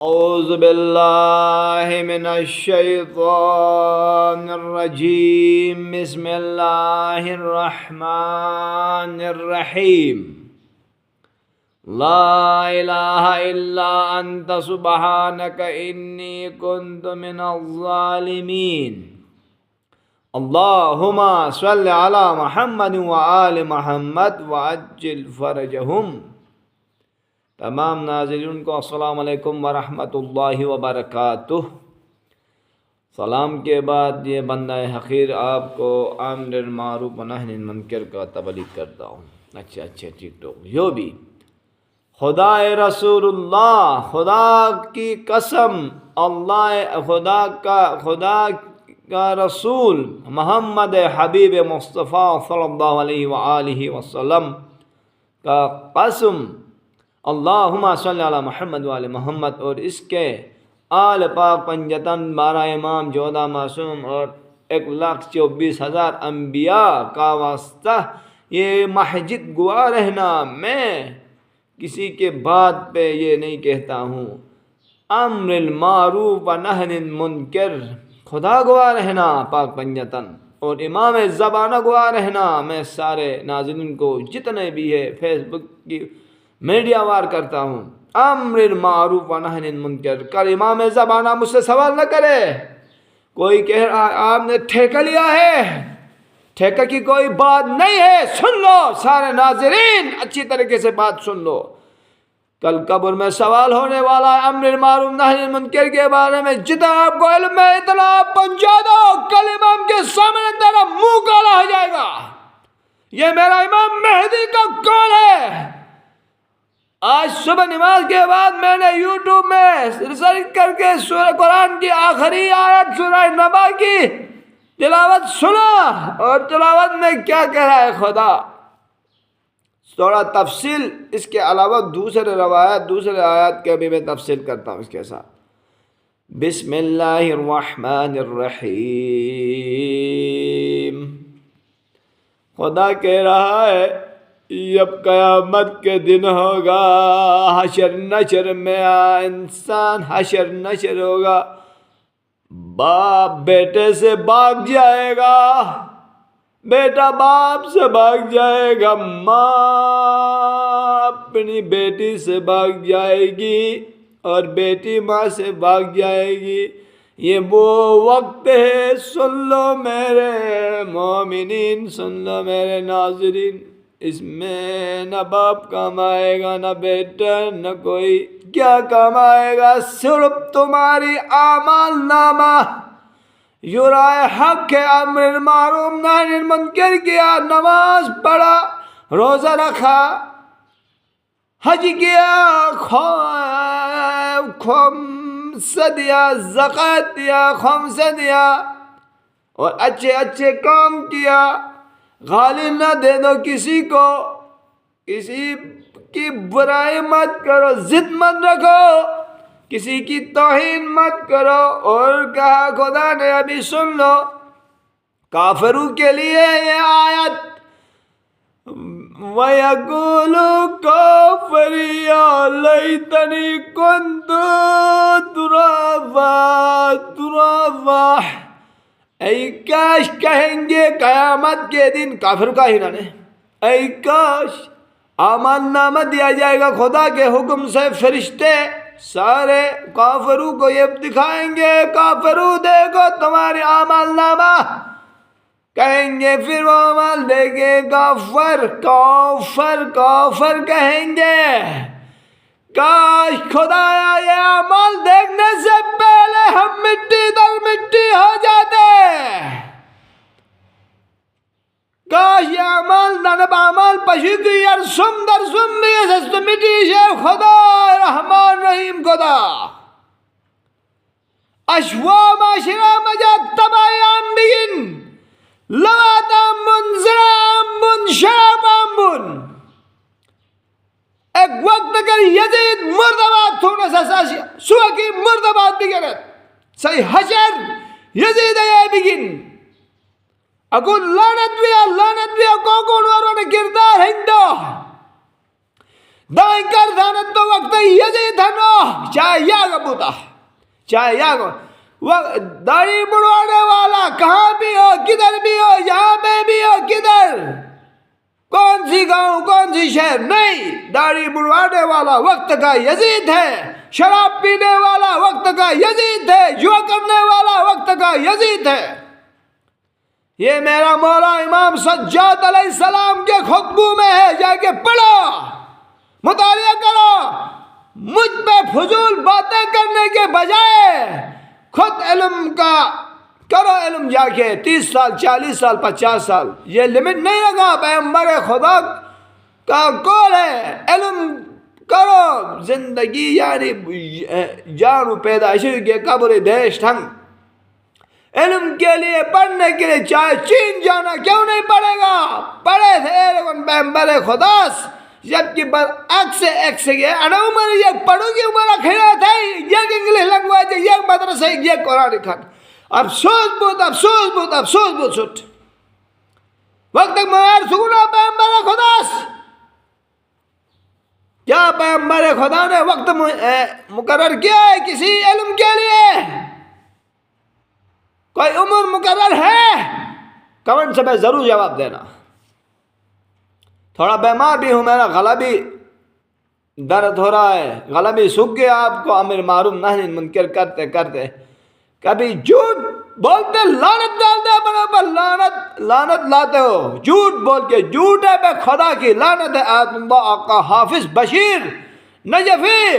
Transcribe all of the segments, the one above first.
اعوذ باللہ من الشیطان الرجیم بسم اللہ الرحمن الرحیم لا الہ الا انت سبحانک انی کنت من الظالمین اللہم صل علی محمد وآل محمد وعجل فرجہم۔ تمام ناظرین کو السلام علیکم ورحمۃ اللہ وبرکاتہ۔ سلام کے بعد یہ بندہ حقیر آپ کو امر بالمعروف و نہی عن المنکر کا تبلیغ کرتا ہوں۔ اچھا ٹھیک ٹھاک جو بھی خدا رسول اللہ، خدا کی قسم، خدا کا رسول محمد حبیب مصطفیٰ صلی اللہ علیہ وآلہ وسلم کا قسم، اللہم صلی علی محمد وآل محمد، اور اس کے آل پاک پنجتن 12 امام 14 معصوم اور 1,24,000 انبیاء کا واسطہ یہ محجت گواہ رہنا، میں کسی کے بات پہ یہ نہیں کہتا ہوں۔ امر المعروف و نہی عن المنکر، خدا گواہ رہنا پاک پنجتن، اور امام زبانہ گواہ رہنا، میں سارے ناظرین کو جتنے بھی ہے فیس بک کی میڈیا وار کرتا ہوں۔ امر المعروف و نہی عن المنکر، کل امام زبانہ مجھ سے سوال نہ کرے، کوئی کہہ رہا آپ نے ٹھیکہ لیا ہے، ٹھیکہ کی کوئی بات نہیں ہے۔ سن لو سارے ناظرین، اچھی طریقے سے بات سن لو، کل قبر میں سوال ہونے والا ہے امر المعروف نہی عن المنکر کے بارے میں۔ جتنا آپ کو علم ہے اتنا آپ پہنچا دو، کل امام کے سامنے تیرا منہ کالا ہو جائے گا۔ یہ میرا امام مہدی کا قول ہے۔ آج صبح نماز کے بعد میں نے یوٹیوب میں ریسرچ کر کے سورہ قرآن کی آخری آیت سورہ نبا کی تلاوت سنا، اور تلاوت میں کیا کہہ رہا ہے خدا، تھوڑا تفصیل اس کے علاوہ دوسرے روایت دوسرے آیات کے بھی میں تفصیل کرتا ہوں اس کے ساتھ۔ بسم اللہ الرحمن الرحیم، خدا کہہ رہا ہے جب قیامت کے دن ہوگا، حشر نشر میں انسان حشر نشر ہوگا، باپ بیٹے سے بھاگ جائے گا، بیٹا باپ سے بھاگ جائے گا، ماں اپنی بیٹی سے بھاگ جائے گی، اور بیٹی ماں سے بھاگ جائے گی۔ یہ وہ وقت ہے، سن لو میرے مومنین، سن لو میرے ناظرین، اس میں نہ باپ کام آئے گا، نہ بیٹا، نہ کوئی کیا کام آئے گا، صرف تمہاری اعمال نامہ۔ یہ رائے حق ہے، امر المعروف نہی عن المنکر کیا، نماز پڑھا، روزہ رکھا، حج کیا، خمسہ دیا، زکوٰۃ دیا، خمسہ دیا، اور اچھے اچھے کام کیا۔ گالی نہ دے دو کسی کو، کسی کی برائی مت کرو، ضد مت رکھو، کسی کی توہین مت کرو۔ اور کہا خدا نے، ابھی سن لو کافروں کے لیے یہ آیت، وَيَقُولُ كَافِرُ يَا لَيْتَنِي كُنتُ تُرَابًا، اے کاش کہیں گے قیامت کے دن، کافر کا ہی نے، اے کاش اعمال نامہ دیا جائے گا خدا کے حکم سے، فرشتے سارے کافروں کو یہ دکھائیں گے، کافروں دیکھو تمہارے اعمال نامہ، کہیں گے پھر وہ اعمال دیکھے، کافر کافر کافر کہیں گے، کاش خدایا یہ اعمال دیکھنے سے پہلے ہم مٹی در مٹی ہو جاتے، کاش یہ اعمال ننب اعمال پشیدی ارسم در سمی سست مٹی شیف خدا رحمان رحیم خدا اشوام آشرام اجاد تبائی آمبین لوات آمبن زرا آمبن شراب آمبن۔ ایک وقت اگر یزید مردباد تھوڑا سا سوا کی مردباد بگرد سی حشر یزید یہ بگن اگون لعنت بیا کوکون وارون کردار ہندو دائیں کر دانت تو وقت یزید ہنو چاہے یا گبوتا چاہے یا داڑھی بڑھوانے والا کہاں بھی ہو کدھر بھی ہو یہاں پہ بھی ہو کدھر کون سی گاؤں کون سی شہر نہیں داڑھی بڑھوانے والا وقت کا یزید ہے شراب پینے والا وقت کا یزید ہے جوا کرنے والا وقت کا یزید ہے یہ میرا مولا امام سجاد علیہ السلام کے خطبوں میں ہے جا کے پڑھو مطالعہ کرو مجھ پہ فضول باتیں کرنے کے بجائے خود علم کا کرو علم جا کے 30 سال 40 سال 50 سال یہ لمٹ نہیں لگا پیغمبر خدا کا قول ہے علم کرو زندگی یعنی جانو پیدائشی کے قبر دیش ٹھنگ علم کے لیے پڑھنے کے لیے چاہے چین جانا کیوں نہیں پڑے گا پڑھے تھے لیکن پیغمبر خدا جبکہ برعکس ایکس یہ عمر یہ پڑھو گی عمر کھڑا تھا یہ انگلش لینگویج یہ مدرسہ یہ قرآن کھان افسوس بہت سٹ وقت مغیر سکونا پیغمبر خدا کیا پیغمبر خدا نے وقت مقرر کیا ہے کسی علم کے لیے کوئی عمر مقرر ہے کمنٹ سے میں ضرور جواب دینا تھوڑا بیمار بھی ہوں میرا گلا بھی درد ہو رہا ہے گلا بھی سوکھ گیا آپ کو امر معروف نہی منکر کرتے کرتے کبھی جھوٹ بولتے لعنت ڈالتے برابر لعنت لاتے ہو جھوٹ بول کے جھوٹ ہے بے خدا کی لعنت ہے آیت اللہ آقا حافظ بشیر نجفی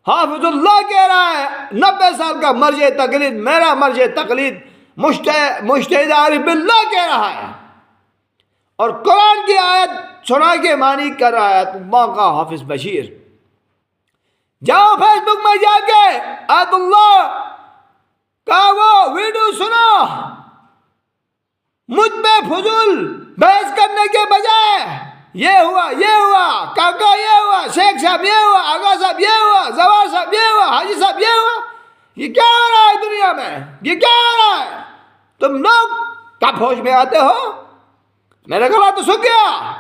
حافظ اللہ کہہ رہا ہے 90 سال کا مرجع تقلید میرا مرجع تقلید مجتہد عارف باللہ کہہ رہا ہے اور قرآن کی آیت سنا کے معنی کر رہا ہے آیت اللہ کا حافظ بشیر جاؤ فیس بک میں جا کے آیت اللہ کا وہ ویڈیو سنو مجھ پہ فضول بحث کرنے کے بجائے یہ ہوا کاکا یہ ہوا شیخ صاحب یہ ہوا آغا صاحب یہ ہوا زوار صاحب یہ ہوا حاجی صاحب یہ ہوا یہ کیا ہو رہا ہے دنیا میں یہ کیا ہو رہا ہے تم لوگ کب ہوش میں آتے ہو میرا گلا تو سوکھ گیا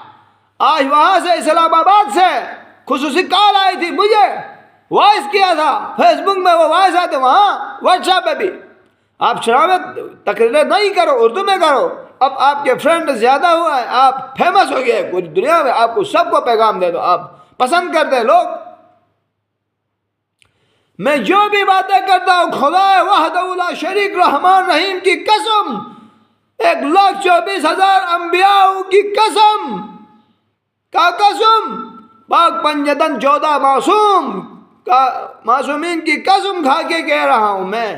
آج وہاں سے اسلام آباد سے خصوصی کال آئی تھی مجھے وائس کیا تھا فیس بک میں وہ وائس آتے وہاں واٹس ایپ پہ بھی آپ شرامت تقریریں نہیں کرو اردو میں کرو اب آپ کے فرینڈ زیادہ ہوا ہے آپ فیمس ہو گئے پوری دنیا میں آپ کو سب کو پیغام دے دو آپ پسند کرتے ہیں لوگ میں جو بھی باتیں کرتا ہوں خدا وحدہ لا شریک رحمان رحیم کی قسم 1,24,000 انبیاء کی قسم کا قسم پاک پنجتن 14 معصومین کی قسم کھا کے کہہ رہا ہوں میں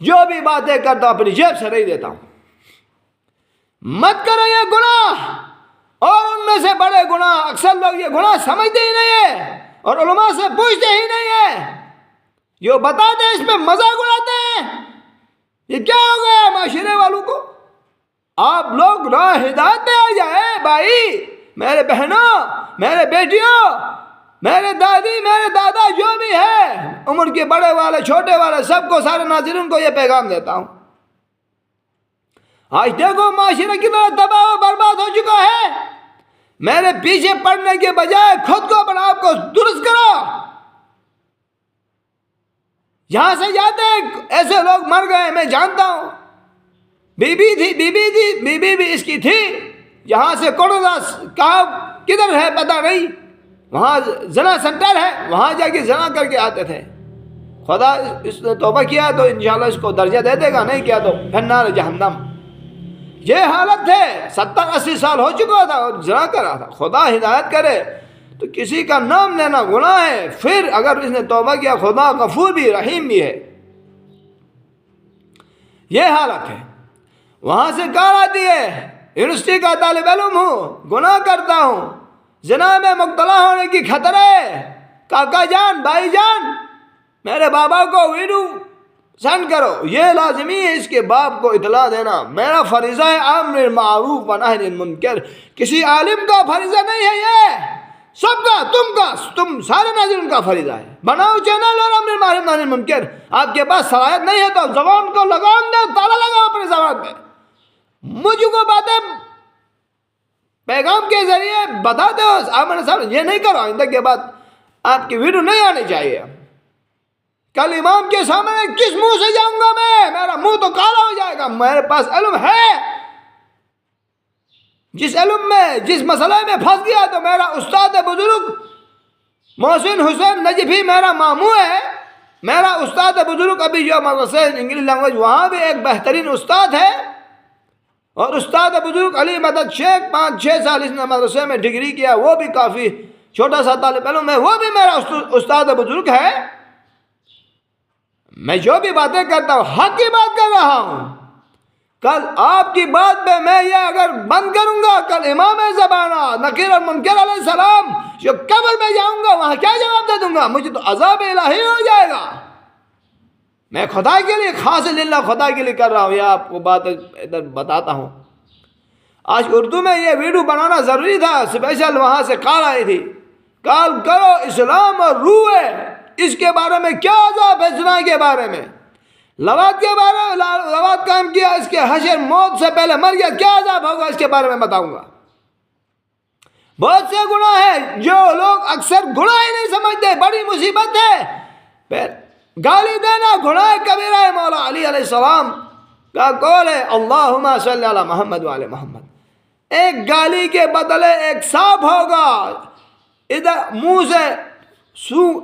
جو بھی باتیں کرتا ہوں اپنی جیب سے نہیں دیتا ہوں مت کرو یہ گناہ اور ان میں سے بڑے گناہ اکثر لوگ یہ گناہ سمجھتے ہی نہیں ہیں اور علماء سے پوچھتے ہی نہیں ہیں جو بتاتے ہیں اس میں مذاق اڑاتے ہیں یہ کیا ہو گیا معاشرے والوں کو آپ لوگ راہ ہدایت پہ آ جائے بھائی میرے بہنوں میرے بیٹیوں میرے دادی میرے دادا جو بھی ہے عمر کے بڑے والے چھوٹے والے سب کو سارے ناظرین کو یہ پیغام دیتا ہوں آج دیکھو معاشرہ کتنا تباہ و برباد ہو چکا ہے میرے پیچھے پڑنے کے بجائے خود کو اپنے آپ کو درست کرو یہاں سے جاتے ہیں ایسے لوگ مر گئے میں جانتا ہوں بی بی بھی اس کی تھی یہاں سے کورونا کہاں کدھر ہے پتہ نہیں وہاں زنا سنٹر ہے وہاں جا کے زنا کر کے آتے تھے خدا اس نے توبہ کیا تو انشاءاللہ اس کو درجہ دے دے گا نہیں کیا تو پھر جہنم یہ حالت ہے 70-80 سال ہو چکا تھا اور زنا کر رہا تھا خدا ہدایت کرے تو کسی کا نام لینا گناہ ہے پھر اگر اس نے توبہ کیا خدا غفور بھی رحیم بھی ہے یہ حالت ہے وہاں سے کار آتی ہے یونیورسٹی کا طالب علم ہوں گناہ کرتا ہوں زنا میں مبتلا ہونے کی خطرہ ہے کاکا جان بھائی جان میرے بابا کو ویڈیو سینڈ کرو یہ لازمی ہے اس کے باپ کو اطلاع دینا میرا فریضہ ہے امر معروف و نہی عن منکر کسی عالم کا فریضہ نہیں ہے یہ سب کا تم سارے ناظرین کا فریضہ ہے بناؤ چینل اور امر معروف نہی عن منکر آپ کے پاس صلاحیت نہیں ہے تو زبان کو لگام دو تالا لگاؤ اپنی زبان پہ مجھ کو باتیں پیغام کے ذریعے بتاتے ہو آمن صاحب یہ نہیں کرو، آئندہ کے بعد آپ کی ویڈیو نہیں آنی چاہیے. کل امام کے سامنے کس منہ سے جاؤں گا میں؟ میرا منہ تو کالا ہو جائے گا. میرے پاس علم ہے، جس علم میں جس مسئلے میں پھنس گیا تو میرا استاد بزرگ محسن حسین نجفی میرا ماموں ہے. میرا استاد بزرگ ابھی جو مدرسے انگلش لینگویج وہاں بھی ایک بہترین استاد ہے. اور استاد بزرگ علی مدد شیخ 5-6 سال اس نے مدرسے میں ڈگری کیا، وہ بھی کافی چھوٹا سا طالب علم ہے، وہ بھی میرا استاد بزرگ ہے. میں جو بھی باتیں کرتا ہوں حق کی بات کر رہا ہوں. کل آپ کی بات پہ میں یہ اگر بند کروں گا، کل امام زمانہ نکیر اور منکر علیہ السلام جو قبر میں جاؤں گا وہاں کیا جواب دے دوں گا؟ مجھے تو عذاب الہی ہو جائے گا. میں خدا کے لیے خاص للہ خدا کے لیے کر رہا ہوں، یہ آپ کو بات ادھر بتاتا ہوں. آج اردو میں یہ ویڈیو بنانا ضروری تھا، اسپیشل وہاں سے کال آئی تھی، کال کرو اسلام اور روح ہے، اس کے بارے میں کیا عذاب ہے، زنا کے بارے میں، لواط کے بارے میں، لواط کام کیا اس کے حشر موت سے پہلے مر گیا کیا عذاب ہوگا، اس کے بارے میں بتاؤں گا. بہت سے گناہ ہیں جو لوگ اکثر گناہ ہی نہیں سمجھتے، بڑی مصیبت ہے. گالی دینا گناہ کبیرہ ہے. مولا علی علیہ السلام کا قول ہے اللہم صلی علی محمد وعلی محمد. ایک گالی کے بدلے ایک سانپ ہوگا، ادھر منہ سے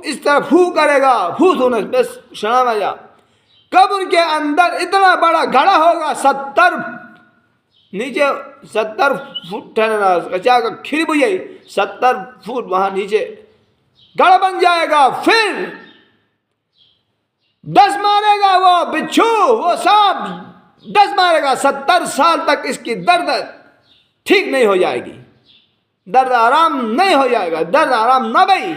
اس طرح پھو کرے گا، پھو سونے بس شنام آ جا. قبر کے اندر اتنا بڑا گھڑا ہوگا، 70 نیچے 70 فٹ کچا کا کھری بجائی 70 فٹ وہاں نیچے گڑھ بن جائے گا. پھر 10 مارے گا وہ بچھو، وہ سانپ 10 مارے گا. 70 سال تک اس کی درد ٹھیک نہیں ہو جائے گی، درد آرام نہیں ہو جائے گا، درد آرام نہ بھئی.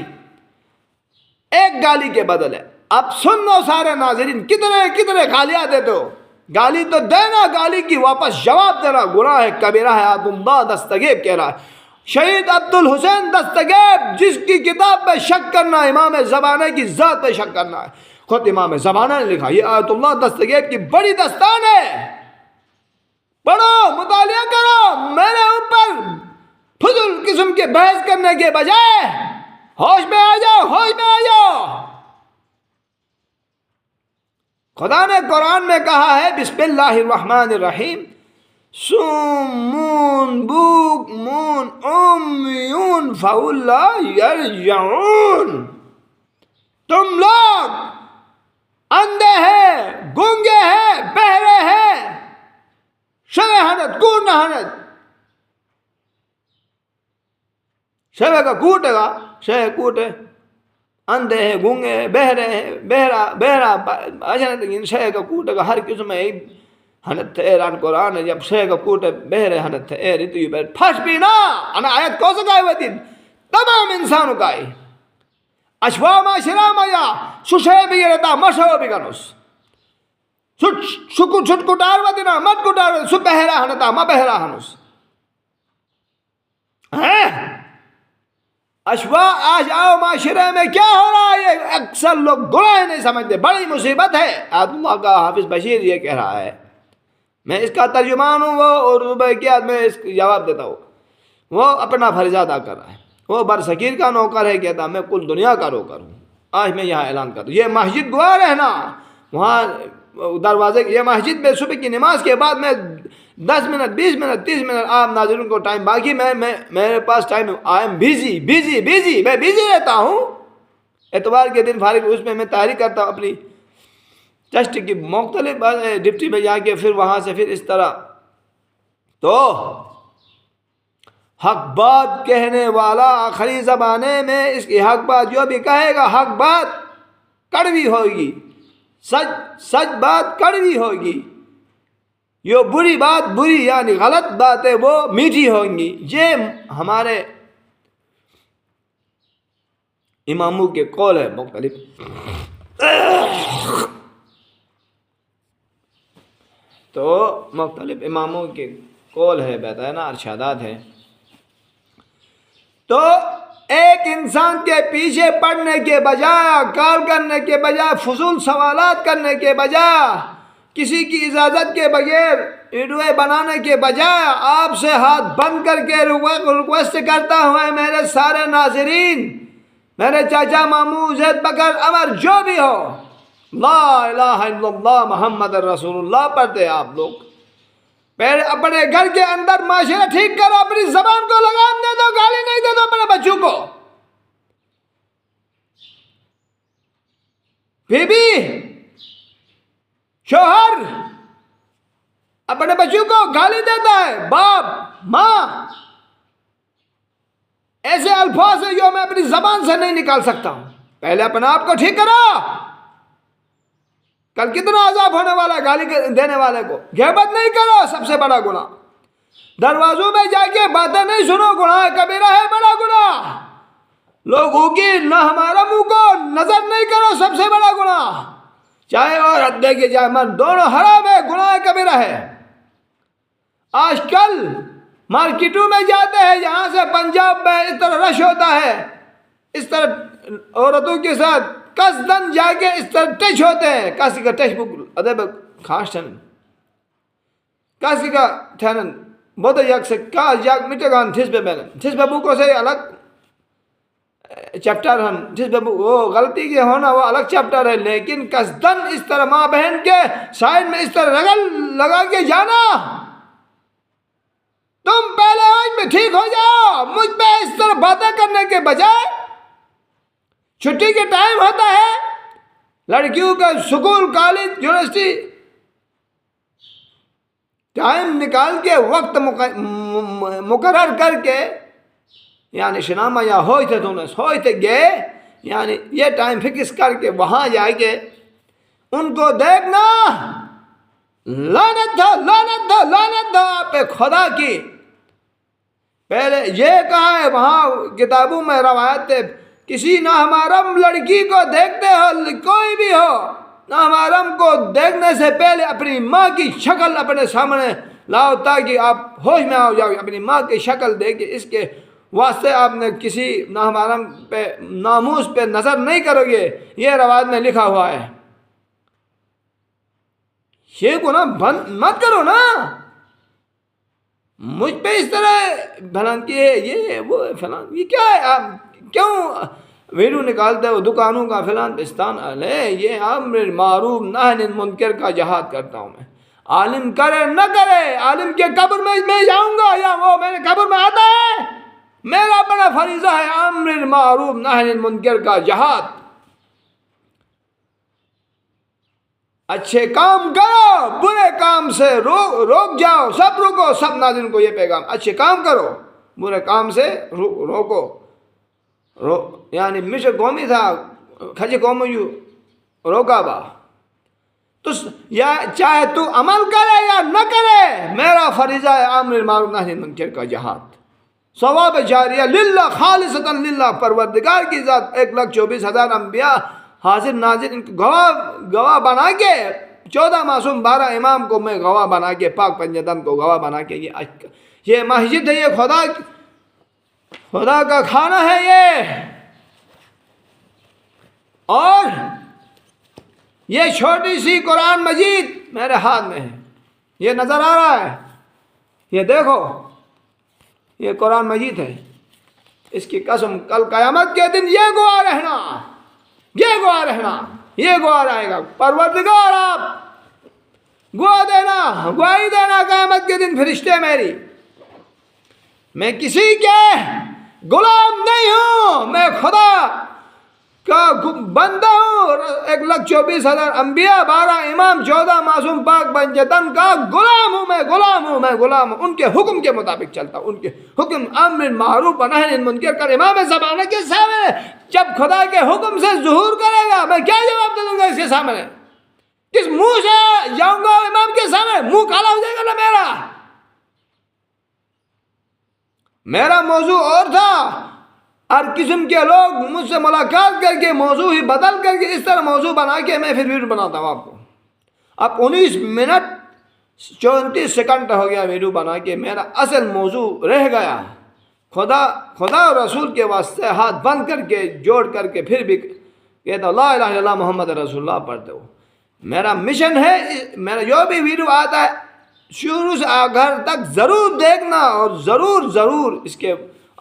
ایک گالی کے بدلے اب سن لو سارے ناظرین، کتنے گالیاں دیتے ہو. گالی تو دینا، گالی کی واپس جواب دینا گناہ ہے کبیرہ ہے. عبداللہ دستگیب کہہ رہا ہے، شہید عبدالحسین دستگیب جس کی کتاب پہ شک کرنا، امام زمانے کی ذات پہ شک کرنا ہے. خود امام زمانہ نے لکھا، یہ آیت اللہ دستگیب کی بڑی دستان ہے. پڑھو، مطالعہ کرو. میرے اوپر فضول قسم کے بحث کرنے کے بجائے ہوش میں آ جاؤ، ہوش میں آ جاؤ. خدا نے قرآن میں کہا ہے بسم اللہ الرحمن الرحیم، سمون بکمون امیون فہم لا یرجعون. تم لوگ اندھے ہیں، گونگے ہیں، بہرے ہیں. شبہ حنت کوٹ نہ حنت، شبہ کا کوٹ ہے گا، شبہ کوٹ ہے. اندھے ہیں، گونگے ہیں، بہرے ہیں، بہرا اچھا شبہ کا کوٹ ہے گا. ہر قسم ہے حنت ہے. ایران قرآن ہے جب شبہ کا کوٹ ہے بہرے حنت ہے اے ریتو پر پھش پینا انا آیت کو سکائے ہوئے تھی تمام انسانوں کا ہے. اشوا ما شرام یا سوشے بھی رہتا مشہو بھی کنوس چھٹ کٹار و دینا مت کٹار سو بہرا ہنتا ما بہرا ہنوس. اشوا آج آؤ معاشرے میں کیا ہو رہا ہے؟ یہ اکثر لوگ گناہ نہیں سمجھتے، بڑی مصیبت ہے. اللہ کا حافظ بشیر یہ کہہ رہا ہے، میں اس کا ترجمان ہوں، وہ اردو میں کیا میں اس کا جواب دیتا ہوں. وہ اپنا فرض ادا کر رہا ہے، وہ برصغیر کا نوکر ہے، کہتا میں کل دنیا کا نوکر ہوں. آج میں یہاں اعلان کرتا ہوں، یہ مسجد گوار رہنا وہاں دروازے، یہ مسجد میں صبح کی نماز کے بعد میں 10 منٹ 20 منٹ 30 منٹ آپ ناظرین کو ٹائم باقی میں میرے پاس ٹائم آئی ایم بیزی میں بیزی رہتا ہوں. اتوار کے دن فارغ اس میں میں تحریک کرتا ہوں اپنی ٹیسٹ کی مختلف ڈپٹی میں جا کے، پھر وہاں سے پھر اس طرح. تو حق بات کہنے والا آخری زمانے میں اس کی حق بات جو بھی کہے گا حق بات کڑوی ہوگی، سچ بات کڑوی ہوگی. یہ بری بات بری یعنی غلط باتیں وہ میٹھی ہوں گی. یہ ہمارے اماموں کے قول ہے مختلف. تو مختلف اماموں کے قول ہے، بتانا ارشادات ہے. تو ایک انسان کے پیچھے پڑنے کے بجائے، کال کرنے کے بجائے، فضول سوالات کرنے کے بجائے کسی کی اجازت کے بغیر ویڈیو بنانے کے بجائے آپ سے ہاتھ بند کر کے ریکویسٹ کرتا ہوں، اے میرے سارے ناظرین، میرے چاچا ماموں زید بکر عمر جو بھی ہو، لا الہ الا اللہ محمد رسول اللہ پڑھتے آپ لوگ، پہلے اپنے گھر کے اندر معاشرہ ٹھیک کرو، اپنی زبان کو لگام دے دو، گالی نہیں دے دو اپنے بچوں کو۔ بیوی، شوہر اپنے بچوں کو گالی دیتا ہے، باپ ماں، ایسے الفاظ ہیں جو میں اپنی زبان سے نہیں نکال سکتا ہوں۔ پہلے اپنے آپ کو ٹھیک کرو، کل کتنا عذاب ہونے والا ہے گالی دینے والے کو۔ غیبت نہیں کرو، سب سے بڑا گناہ۔ دروازوں میں جا کے باتیں نہیں سنو، گناہ کبیرہ ہے، بڑا گناہ۔ لوگوں کی نہ ہمارا منہ کو نظر نہیں کرو، سب سے بڑا گناہ۔ چاہے عورت دیکھے چاہے مرد، دونوں حرام ہے، گناہ کبیرہ ہے۔ آج کل مارکیٹوں میں جاتے ہیں، یہاں سے پنجاب میں اس طرح رش ہوتا ہے، اس طرح عورتوں کے ساتھ قصدن جا کے اس طرح ٹچ ہوتے ہیں۔ کسی کا ٹچ بک ادب خاص ٹھنن کسی کا ٹھنن بہت یک سے کاس یک مٹگان ٹھس پہ بیلن ٹھس پہ بکو سے الگ چپٹر ہن، ٹھس پہ وہ غلطی کے ہونا وہ الگ چپٹر ہے، لیکن قصدن اس طرح ماں بہن کے سائن میں اس طرح رگل لگا کے جانا، تم پہلے آج میں ٹھیک ہو جاؤ۔ مجھ پہ اس طرح باتیں کرنے کے بجائے، چھٹی کے ٹائم ہوتا ہے لڑکیوں کا، سکول کالج یونیورسٹی، ٹائم نکال کے وقت مقرر کر کے، یعنی شنامہ یا ہوئیتے دونس ہوئیتے گئے، یعنی یہ ٹائم فکس کر کے وہاں جائے کے ان کو دیکھنا، لعنت دو لعنت دو لعنت دو آپ پہ خدا کی۔ پہلے یہ کہا ہے وہاں کتابوں میں روایت ہے، کسی نامحرم لڑکی کو دیکھتے ہو، کوئی بھی ہو، نامحرم کو دیکھنے سے پہلے اپنی ماں کی شکل اپنے سامنے لاؤ تاکہ آپ ہوش میں آ جاؤ، اپنی ماں کی شکل دیکھے۔ اس کے واسطے آپ نے کسی نامحرم پہ ناموس پہ نظر نہیں کرو گے، یہ روایت میں لکھا ہوا ہے۔ یہ گناہ بند مت کرو نا، مجھ پہ اس طرح بھلان کی ہے، یہ وہ فلان، یہ کیا ہے؟ آپ کیوں ویڈیو نکالتے ہو دکانوں کا فلان پستان علیہ؟ یہ امر معروف نہی عن منکر کا جہاد کرتا ہوں میں۔ عالم کرے نہ کرے، عالم کے قبر میں جاؤں گا یا وہ میرے قبر میں آتا ہے، میرا بڑا فریضہ ہے امر معروف نہی عن منکر کا جہاد۔ اچھے کام کرو، برے کام سے روک جاؤ، سب رکو، سب ناظرین کو یہ پیغام، اچھے کام کرو، برے کام سے روکو۔ یعنی مشر قومی تھا، کھجے قومی روکا با، تو یا چاہے تو عمل کرے یا نہ کرے، میرا فریضہ ہے امر معروف نہی عن منکر کا جہاد۔ ثواب جاریہ للہ خالصتا للہ، پروردگار کی ذات 1,24,000 انبیاء حاضر ناظر ان کو گواہ بنا کے، 14 معصوم 12 امام کو میں گواہ بنا کے، پاک پنجتن کو گواہ بنا کے، یہ مسجد ہے، یہ خدا کا کھانا ہے یہ، اور یہ چھوٹی سی قرآن مجید میرے ہاتھ میں ہے، یہ نظر آ رہا ہے، یہ دیکھو، یہ قرآن مجید ہے، اس کی قسم کل قیامت کے دن یہ گواہ رہنا، یہ گواہ رہنا، یہ گواہ رہے گا، پروردگار آپ گواہ دینا، گواہی دینا قیامت کے دن، فرشتے میری، میں کسی کے غلام نہیں ہوں، میں خدا کا بندہ ہوں، 1,24,000 انبیاء 12 امام 14 معصوم پاک پنجتن کا غلام ہوں، میں غلام ہوں، میں غلام ہوں، ان کے حکم کے مطابق چلتا ہوں، ان کے حکم امر معروف و نہی عن منکر کا۔ امام زمانہ کے سامنے جب خدا کے حکم سے ظہور کرے گا، میں کیا جواب دے دوں گا اس کے سامنے؟ کس منہ سے جاؤں گا امام کے سامنے؟ منہ کالا ہو جائے گا نا میرا موضوع اور تھا، ہر قسم کے لوگ مجھ سے ملاقات کر کے موضوع ہی بدل کر کے اس طرح موضوع بنا کے میں پھر ویڈیو بناتا ہوں آپ کو۔ اب 19 منٹ 34 سیکنڈ ہو گیا ویڈیو بنا کے، میرا اصل موضوع رہ گیا۔ خدا اور رسول کے واسطے ہاتھ بند کر کے جوڑ کر کے پھر بھی کہتا لا الہ الا اللہ محمد رسول اللہ پڑھتے ہو، میرا مشن ہے میرا جو بھی ویڈیو آتا ہے شروع سے آخر تک ضرور دیکھنا اور ضرور اس کے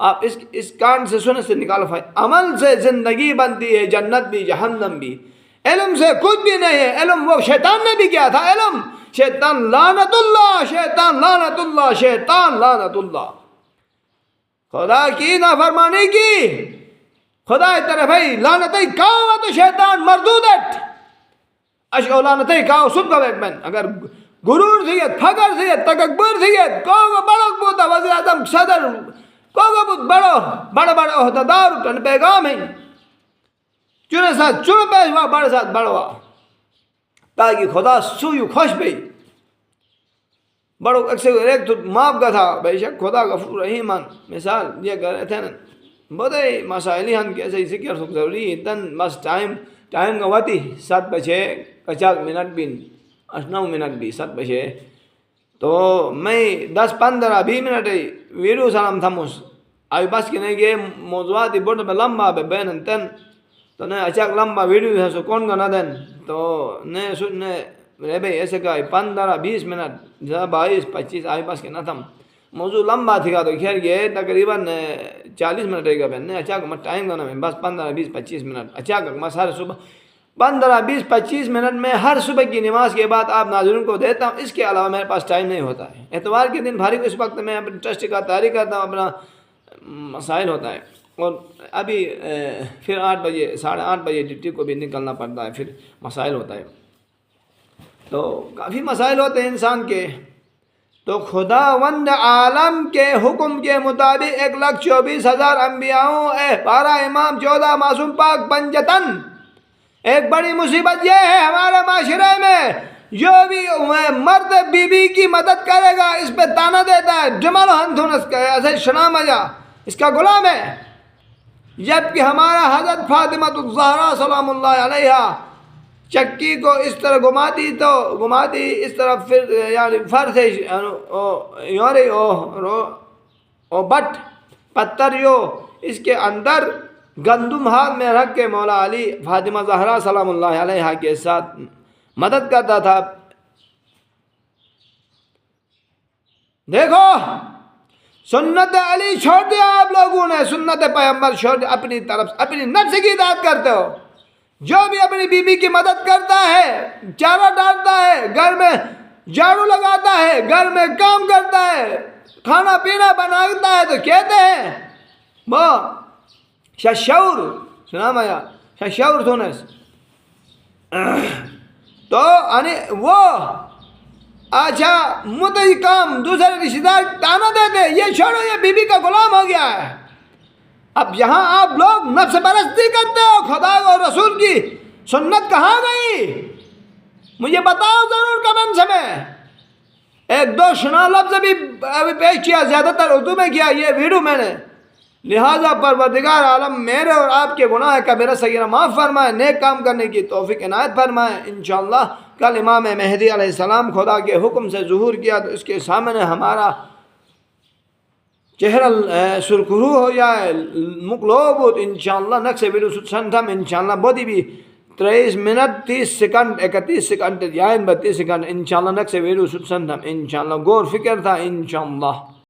آپ اس کان سے سننے سے نکال عمل سے زندگی بنتی ہے جنت بھی جہنم بھی. علم سے کچھ بھی نہیں ہے. علم وہ شیطان نے بھی کیا تھا. علم شیطان لعنت اللہ شیطان لعنت اللہ شیطان لعنت اللہ. خدا کی نافرمانی کی خدا طرف ہے لعنتی کاو تو شیطان مردودت اشو لعنتی کاو سب کا بیک من اگر غرور سید فقر سید تکبر سید کوگو بڑو بوتا وزیر اعظم صدر کوگو بوت بڑا عہدیدار تن پیغام ہیں چنے ساتھ چن پیشوا بڑے ساتھ بڑوا تاکہ خدا سویو خوش بھی بڑو ایک تو معاف کا تھا بے شک خدا غفور رحیمان مثال یہ کر رہے تھے نا بہت مسائلی ہم کیسے ذکر سک ضروری تن بس ٹائم کا واتی 7 بجے 50 منٹ بھی 9 منٹ بھی 7 بجے تو میں 10-15-20 منٹ ویڈیو سلام تھموس ابھی بس کی نہیں گئے موضوعاتی بڑھ میں لمبا بے بین تن تو نہیں اچھا لمبا ویڈیو ہے سو کون کا نہ دین تو نہیں سننے رہے بھائی ایسے کہا 15-20 منٹ 22-25 آئی بس کے نہ تھم موضوع لمبا تھی گا تو خیر یہ تقریباً 40 منٹ رہے گا بہن نہیں اچھا کہ ٹائم کا نا بس 15-20-25 منٹ اچھا کہ میں سارے صبح 15-20-25 منٹ میں ہر صبح کی نماز کے بعد آپ ناظرین کو دیتا ہوں. اس کے علاوہ میرے پاس ٹائم نہیں ہوتا ہے. اتوار کے دن بھاری اس وقت میں اپنے ٹرسٹ کا تیاری کرتا ہوں اپنا مسائل ہوتا ہے اور ابھی پھر 8 بجے 8:30 بجے ڈیوٹی کو بھی نکلنا پڑتا ہے پھر مسائل ہوتا ہے تو کافی مسائل ہوتے ہیں انسان کے. تو خداوند عالم کے حکم کے مطابق 1,24,000 انبیاءوں 12 امام 14 معصوم پاک پنجتن. ایک بڑی مصیبت یہ ہے ہمارے معاشرے میں جو بھی مرد بی بی کی مدد کرے گا اس پہ تانا دیتا ہے جمال ہنتھونس کا ایسے شنا مجا اس کا غلام ہے. جبکہ ہمارا حضرت فاطمہ الزہرا سلام اللہ علیہا چکی کو اس طرح گھماتی اس طرف پھر یعنی فرض یوری او بٹ پتھر یو اس کے اندر گندم ہاتھ میں رکھ کے مولا علی فاطمہ زہرا سلام اللہ علیہا کے ساتھ مدد کرتا تھا. دیکھو سنت علی چھوڑ دیا آپ لوگوں نے سنت پیغمبر چھوڑ دیا اپنی طرف اپنی نفس کی اطاعت کرتے ہو. جو بھی اپنی بیوی کی مدد کرتا ہے چارہ ڈالتا ہے گھر میں جھاڑو لگاتا ہے گھر میں کام کرتا ہے کھانا پینا بناتا ہے تو کہتے ہیں وہ شعور سنا مایا شعور سونس تو وہ اچھا مدعی کام دوسرے رشتہ دار تانا دیتے یہ چھوڑو یہ بیوی کا غلام ہو گیا ہے. اب یہاں آپ لوگ نفس پرستی کرتے ہو خدا اور رسول کی سنت کہاں گئی مجھے بتاؤ ضرور کمنٹس میں. 1-2 شنا لفظ ابھی پیش کیا زیادہ تر اردو میں کیا یہ ویڈیو میں نے. لہٰذا پروردگار عالم میرے اور آپ کے گناہ کبیرہ صغیرہ معاف فرمائے نیک کام کرنے کی توفیق عنایت فرمائے. انشاءاللہ کل امام مہدی علیہ السلام خدا کے حکم سے ظہور کیا تو اس کے سامنے ہمارا چہرہ سرخرو ہو جائے مقلوب انشاءاللہ نقش ویڈیو سنتم انشاءاللہ بودی بھی 23 منٹ 30 سیکنڈ 31 سیکنڈ یا 32 سیکنڈ انشاءاللہ نقش ویڈیو سنتم انشاءاللہ غور فکر تھا انشاءاللہ.